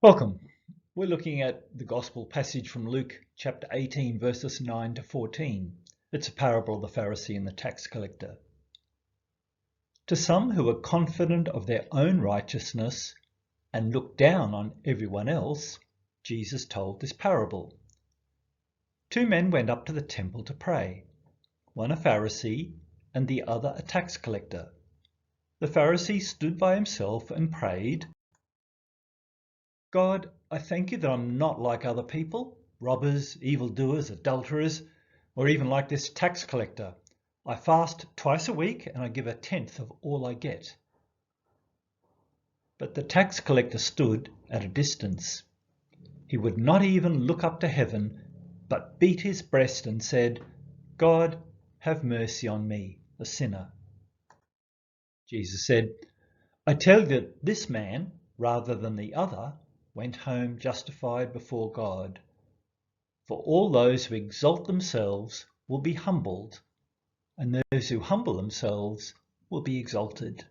Welcome. We're looking at the Gospel passage from Luke chapter 18, verses 9 to 14. It's a parable of the Pharisee and the tax collector. To some who were confident of their own righteousness and looked down on everyone else, Jesus told this parable. Two men went up to the temple to pray, one a Pharisee and the other a tax collector. The Pharisee stood by himself and prayed, God, I thank you that I'm not like other people, robbers, evildoers, adulterers, or even like this tax collector. I fast twice a week and I give a tenth of all I get. But the tax collector stood at a distance. He would not even look up to heaven, but beat his breast and said, God, have mercy on me, a sinner. Jesus said, I tell you that this man, rather than the other, went home justified before God. For all those who exalt themselves will be humbled, and those who humble themselves will be exalted.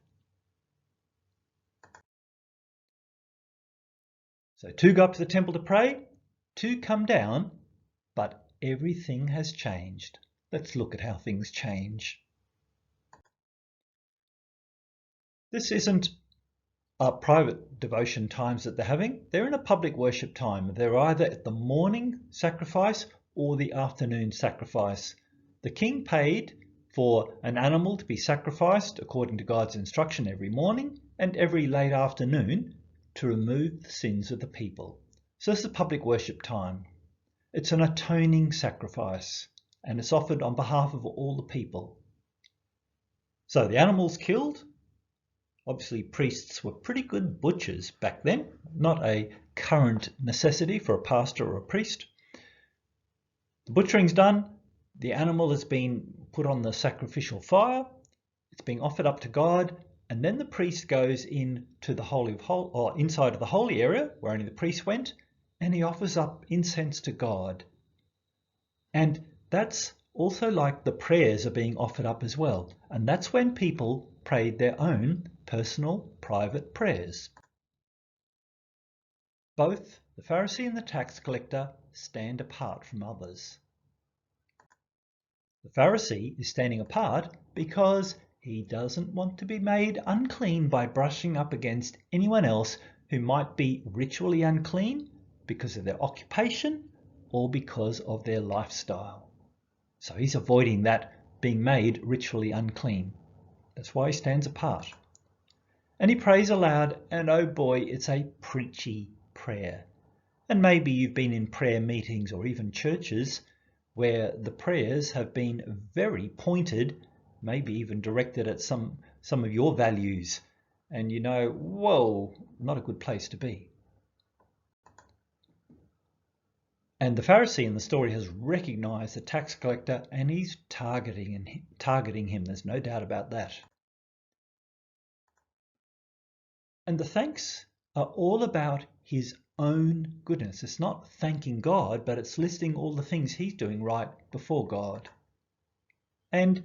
So two go up to the temple to pray, two come down, but everything has changed. Let's look at how things change. This isn't private devotion times that they're having. They're in a public worship time. They're either at the morning sacrifice or the afternoon sacrifice. The king paid for an animal to be sacrificed according to God's instruction every morning and every late afternoon to remove the sins of the people. So this is a public worship time. It's an atoning sacrifice and it's offered on behalf of all the people. So the animal's killed. Obviously, priests were pretty good butchers back then, not a current necessity for a pastor or a priest. The butchering's done, the animal has been put on the sacrificial fire, it's being offered up to God, and then the priest goes into the inside of the holy area where only the priest went, and he offers up incense to God. And that's also like the prayers are being offered up as well. And that's when people prayed their own personal, private prayers. Both the Pharisee and the tax collector stand apart from others. The Pharisee is standing apart because he doesn't want to be made unclean by brushing up against anyone else who might be ritually unclean because of their occupation or because of their lifestyle. So he's avoiding that being made ritually unclean. That's why he stands apart. And he prays aloud, and oh boy, it's a preachy prayer. And maybe you've been in prayer meetings or even churches where the prayers have been very pointed, maybe even directed at some of your values. And you know, whoa, not a good place to be. And the Pharisee in the story has recognized the tax collector and he's targeting him. There's no doubt about that. And the thanks are all about his own goodness. It's not thanking God, but it's listing all the things he's doing right before God. And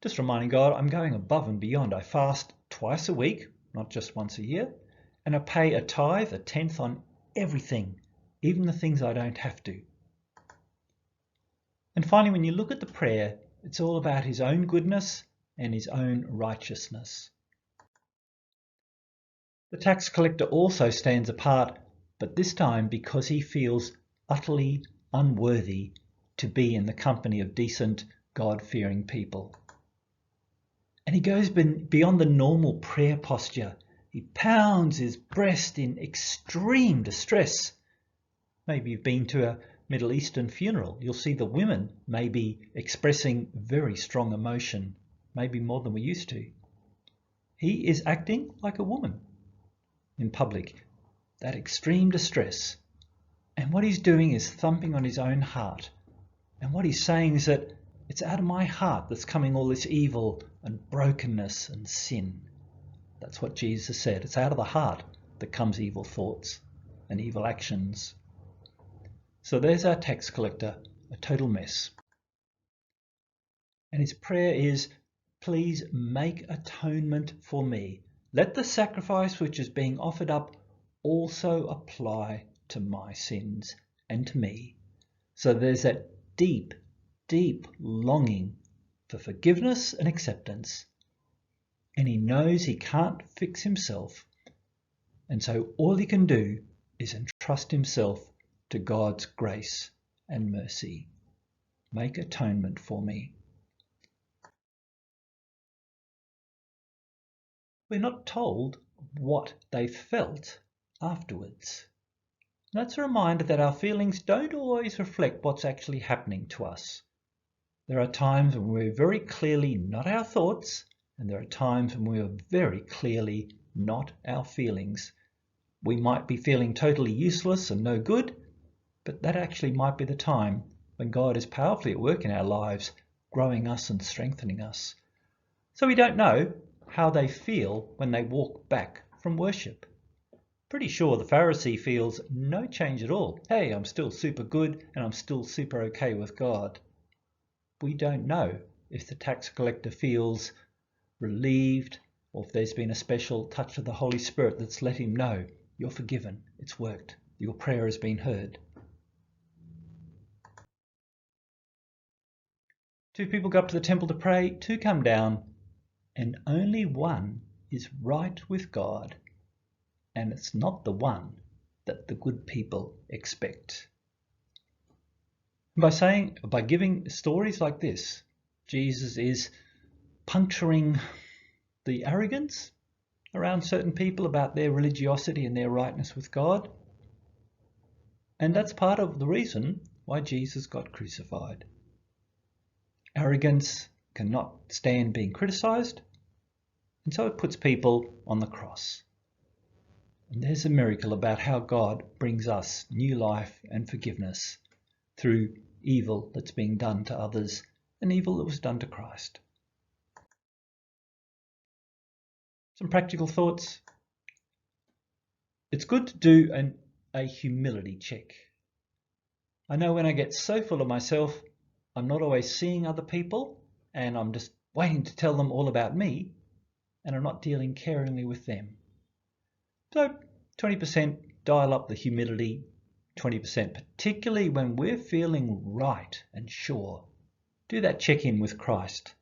just reminding God, I'm going above and beyond. I fast twice a week, not just once a year, and I pay a tithe, a tenth on everything, even the things I don't have to. And finally, when you look at the prayer, it's all about his own goodness and his own righteousness. The tax collector also stands apart, but this time because he feels utterly unworthy to be in the company of decent, God-fearing people. And he goes beyond the normal prayer posture. He pounds his breast in extreme distress. Maybe you've been to a Middle Eastern funeral. You'll see the women maybe expressing very strong emotion, maybe more than we used to. He is acting like a woman in public, that extreme distress. And what he's doing is thumping on his own heart. And what he's saying is that it's out of my heart that's coming all this evil and brokenness and sin. That's what Jesus said. It's out of the heart that comes evil thoughts and evil actions. So there's our tax collector, a total mess. And his prayer is, please make atonement for me. Let the sacrifice which is being offered up also apply to my sins and to me. So there's that deep, deep longing for forgiveness and acceptance. And he knows he can't fix himself. And so all he can do is entrust himself to God's grace and mercy. Make atonement for me. We're not told what they felt afterwards. That's a reminder that our feelings don't always reflect what's actually happening to us. There are times when we're very clearly not our thoughts, and there are times when we are very clearly not our feelings. We might be feeling totally useless and no good, but that actually might be the time when God is powerfully at work in our lives, growing us and strengthening us. So we don't know how they feel when they walk back from worship. Pretty sure the Pharisee feels no change at all. Hey, I'm still super good and I'm still super okay with God. We don't know if the tax collector feels relieved or if there's been a special touch of the Holy Spirit that's let him know, you're forgiven, it's worked, your prayer has been heard. Two people go up to the temple to pray, two come down, and only one is right with God, and it's not the one that the good people expect. By giving stories like this, Jesus is puncturing the arrogance around certain people about their religiosity and their rightness with God. And that's part of the reason why Jesus got crucified. Arrogance cannot stand being criticized, and so it puts people on the cross. And there's a miracle about how God brings us new life and forgiveness through evil that's being done to others and evil that was done to Christ. Some practical thoughts. It's good to do a humility check. I know when I get so full of myself, I'm not always seeing other people and I'm just waiting to tell them all about me and I'm not dealing caringly with them. So 20% dial up the humility, 20%, particularly when we're feeling right and sure. Do that check-in with Christ.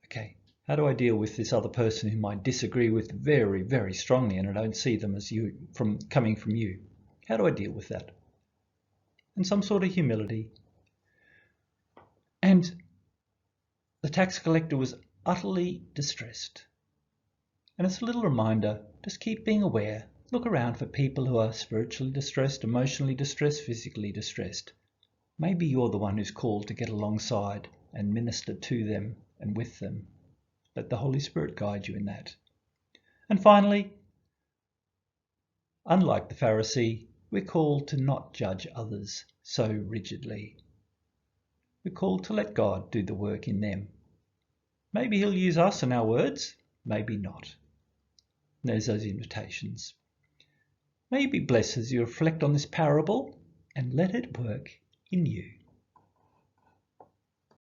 Okay, how do I deal with this other person whom I disagree with very, very strongly and I don't see them as coming from you? How do I deal with that? And some sort of humility. And the tax collector was utterly distressed. And it's a little reminder, just keep being aware. Look around for people who are spiritually distressed, emotionally distressed, physically distressed. Maybe you're the one who's called to get alongside and minister to them and with them. Let the Holy Spirit guide you in that. And finally, unlike the Pharisee, we're called to not judge others so rigidly. We're called to let God do the work in them. Maybe he'll use us and our words, maybe not. There's those invitations. May you be blessed as you reflect on this parable and let it work in you.